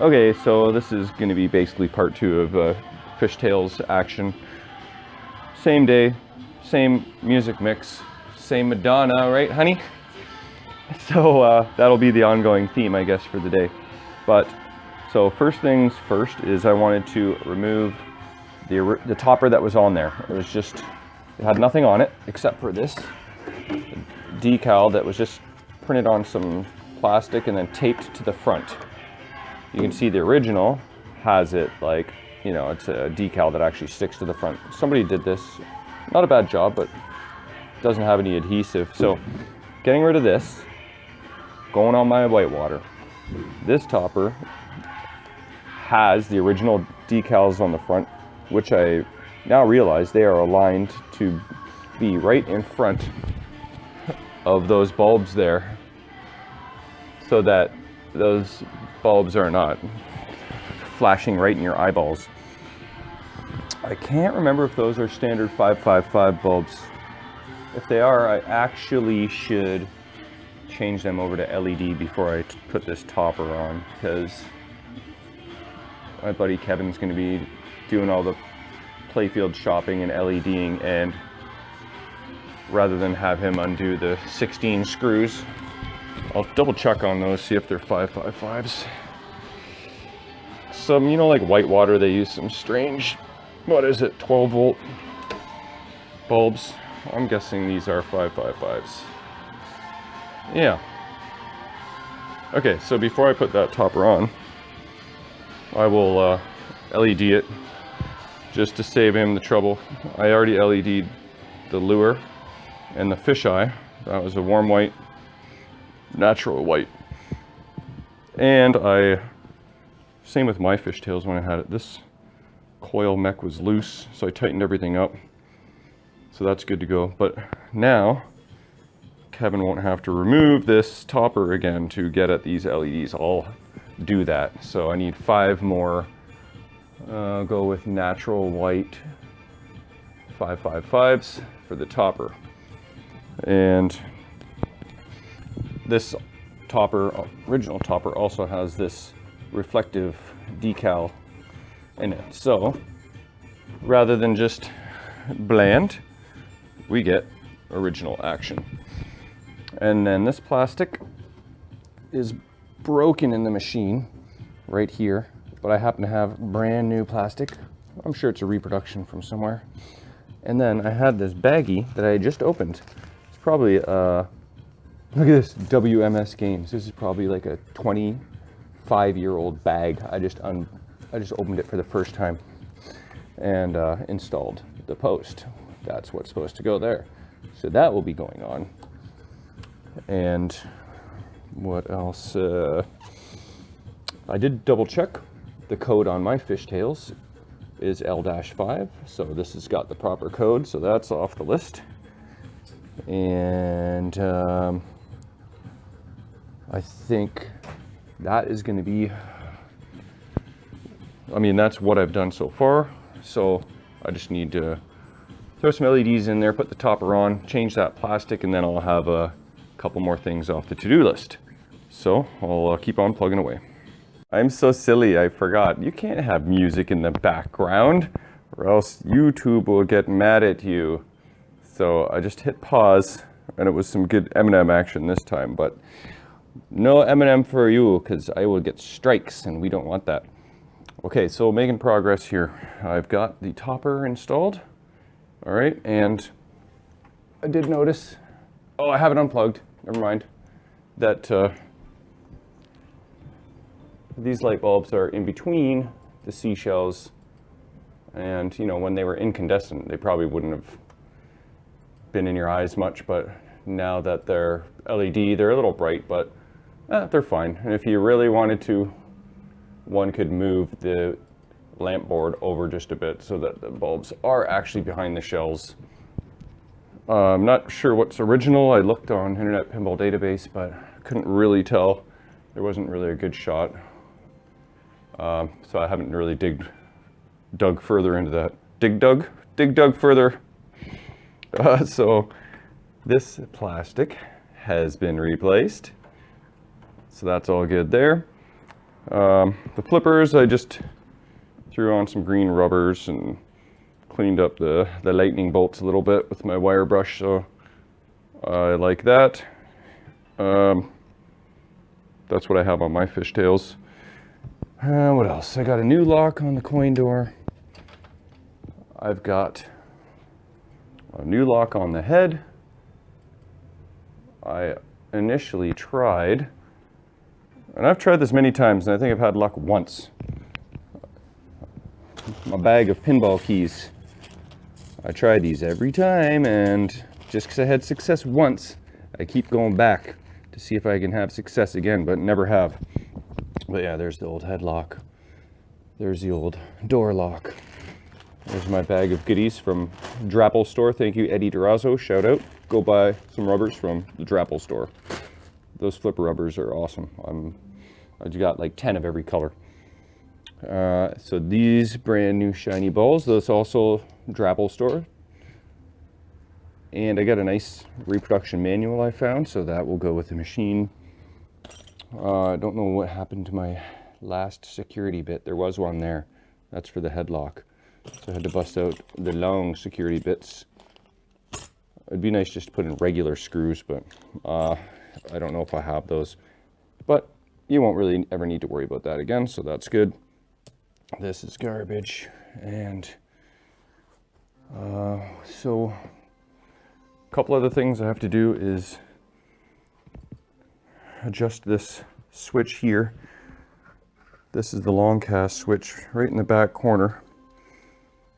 Okay, so this is going to be basically part 2 of Fishtails action. Same day, same music mix, same Madonna, right, honey? So that'll be the ongoing theme, I guess, for the day. But so first things first is I wanted to remove the topper that was on there. It had nothing on it except for this decal that was just printed on some plastic and then taped to the front. You can see the original has it like, you know, it's a decal that actually sticks to the front. Somebody did this, not a bad job, but doesn't have any adhesive. So getting rid of this, going on my whitewater. This topper has the original decals on the front, which I now realize they are aligned to be right in front of those bulbs there, so that those bulbs are not flashing right in your eyeballs. I can't remember if those are standard 555 bulbs. If they are, I actually should change them over to LED before I put this topper on, because my buddy Kevin's going to be doing all the Playfield shopping and LEDing, and rather than have him undo the 16 screws, I'll double check on those, see if they're 555s. Some, you know, like whitewater, they use some strange, what is it, 12 volt bulbs. I'm guessing these are 555s. Yeah. Okay, so before I put that topper on, I will LED it just to save him the trouble. I already LED'd the lure and the fisheye. That was a warm white, natural white. And same with my fishtails when I had it. This coil mech was loose, so I tightened everything up. So that's good to go. But now, Kevin won't have to remove this topper again to get at these LEDs. I'll do that. So I need 5 more. Go with natural white 555s for the topper. And this topper, original topper, also has this reflective decal in it. So rather than just bland, we get original action. And then this plastic is broken in the machine right here, but I happen to have brand new plastic. I'm sure it's a reproduction from somewhere. And then I had this baggie that I just opened. It's probably look at this, WMS Games. This is probably like a 25-year-old bag. I just opened it for the first time and installed the post. That's what's supposed to go there. So that will be going on. And what else? I did double check. The code on my fishtails is L-5, so this has got the proper code, so that's off the list. And I think that is going to be, I mean, that's what I've done so far. So I just need to throw some LEDs in there, put the topper on, change that plastic, and then I'll have a couple more things off the to-do list. So I'll keep on plugging away. I'm so silly, I forgot. You can't have music in the background or else YouTube will get mad at you. So I just hit pause, and it was some good Eminem action this time, but no Eminem for you, because I will get strikes and we don't want that. Okay, so making progress here. I've got the topper installed. All right, and I did notice, oh, I have it unplugged, never mind, that these light bulbs are in between the seashells, and you know, when they were incandescent, they probably wouldn't have been in your eyes much, but now that they're LED, they're a little bright, but they're fine. And if you really wanted to, one could move the lamp board over just a bit so that the bulbs are actually behind the shells. I'm not sure what's original. I looked on Internet Pinball database, but couldn't really tell. There wasn't really a good shot. So I haven't really dug further into that. Dug further. So this plastic has been replaced. So that's all good there. The flippers, I just threw on some green rubbers and cleaned up the lightning bolts a little bit with my wire brush, so I like that. That's what I have on my fishtails. What else? I got a new lock on the coin door. I've got a new lock on the head. I initially tried, and I've tried this many times, and I think I've had luck once. My bag of pinball keys. I try these every time, and just because I had success once, I keep going back to see if I can have success again, but never have. But yeah, there's the old headlock. There's the old door lock. There's my bag of goodies from Drapple Store. Thank you, Eddie Durazo. Shout out. Go buy some rubbers from the Drapple Store. Those flipper rubbers are awesome. I got like 10 of every color. So these brand new shiny balls, those also Drapple Store. And I got a nice reproduction manual I found, so that will go with the machine. I don't know what happened to my last security bit. There was one there. That's for the headlock. So I had to bust out the long security bits. It'd be nice just to put in regular screws, but I don't know if I have those. But you won't really ever need to worry about that again, so that's good. This is garbage. And so a couple other things I have to do is adjust this switch here. This is the long cast switch right in the back corner.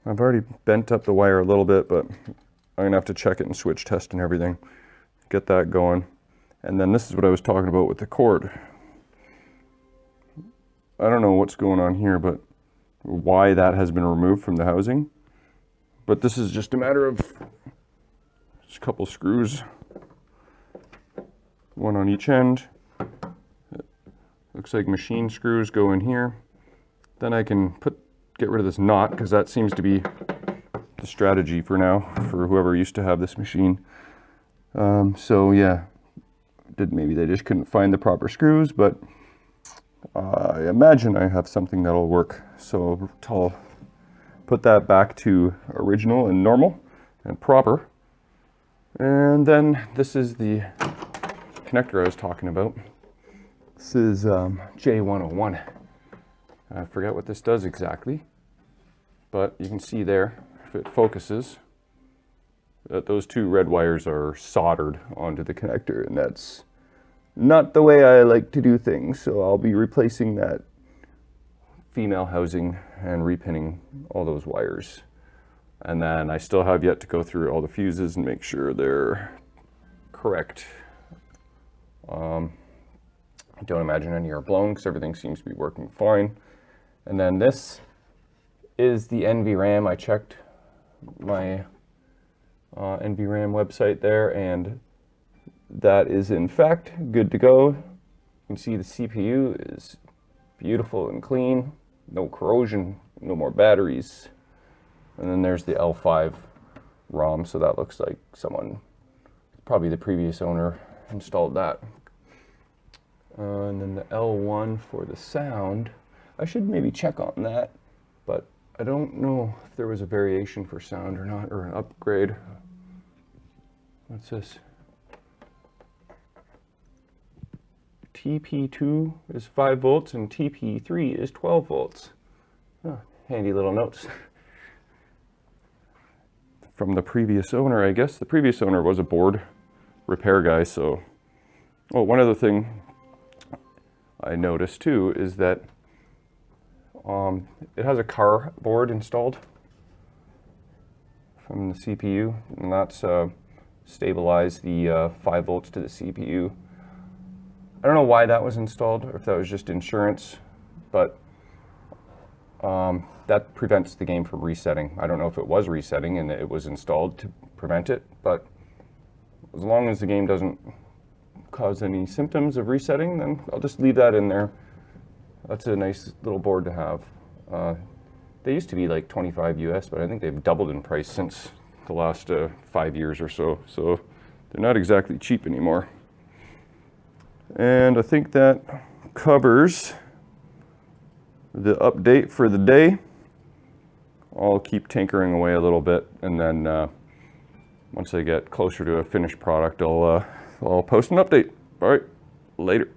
I've already bent up the wire a little bit, but I'm gonna have to check it and switch test and everything. Get that going. And then this is what I was talking about with the cord. I don't know what's going on here, but why that has been removed from the housing. But this is just a matter of just a couple screws, one on each end. Looks like machine screws go in here. Then I can get rid of this knot, because that seems to be the strategy for now for whoever used to have this machine. So yeah, maybe they just couldn't find the proper screws, but I imagine I have something that'll work. So I'll put that back to original and normal and proper. And then this is the connector I was talking about. This is J101. I forget what this does exactly, but you can see there, if it focuses, that those two red wires are soldered onto the connector, and that's not the way I like to do things. So I'll be replacing that female housing and repinning all those wires. And then I still have yet to go through all the fuses and make sure they're correct. I don't imagine any are blown because everything seems to be working fine. And then this is the NVRAM. I checked my NVRAM website there, and that is in fact good to go. You can see the CPU is beautiful and clean, no corrosion, no more batteries. And then there's the L5 ROM, so that looks like someone, probably the previous owner, installed that. And then the L1 for the sound, I should maybe check on that, but I don't know if there was a variation for sound or not, or an upgrade. What's this? TP2 is 5 volts and TP3 is 12 volts. Oh, handy little notes. From the previous owner, I guess. The previous owner was a board repair guy, so... Oh, one other thing I noticed too is that it has a car board installed from the CPU, and that's stabilized the 5 volts to the CPU. I don't know why that was installed, or if that was just insurance, but that prevents the game from resetting. I don't know if it was resetting and it was installed to prevent it, but as long as the game doesn't cause any symptoms of resetting, then I'll just leave that in there. That's a nice little board to have. They used to be like 25 US, but I think they've doubled in price since the last 5 years or so. So they're not exactly cheap anymore. And I think that covers the update for the day. I'll keep tinkering away a little bit, and then once I get closer to a finished product, I'll post an update. All right, later.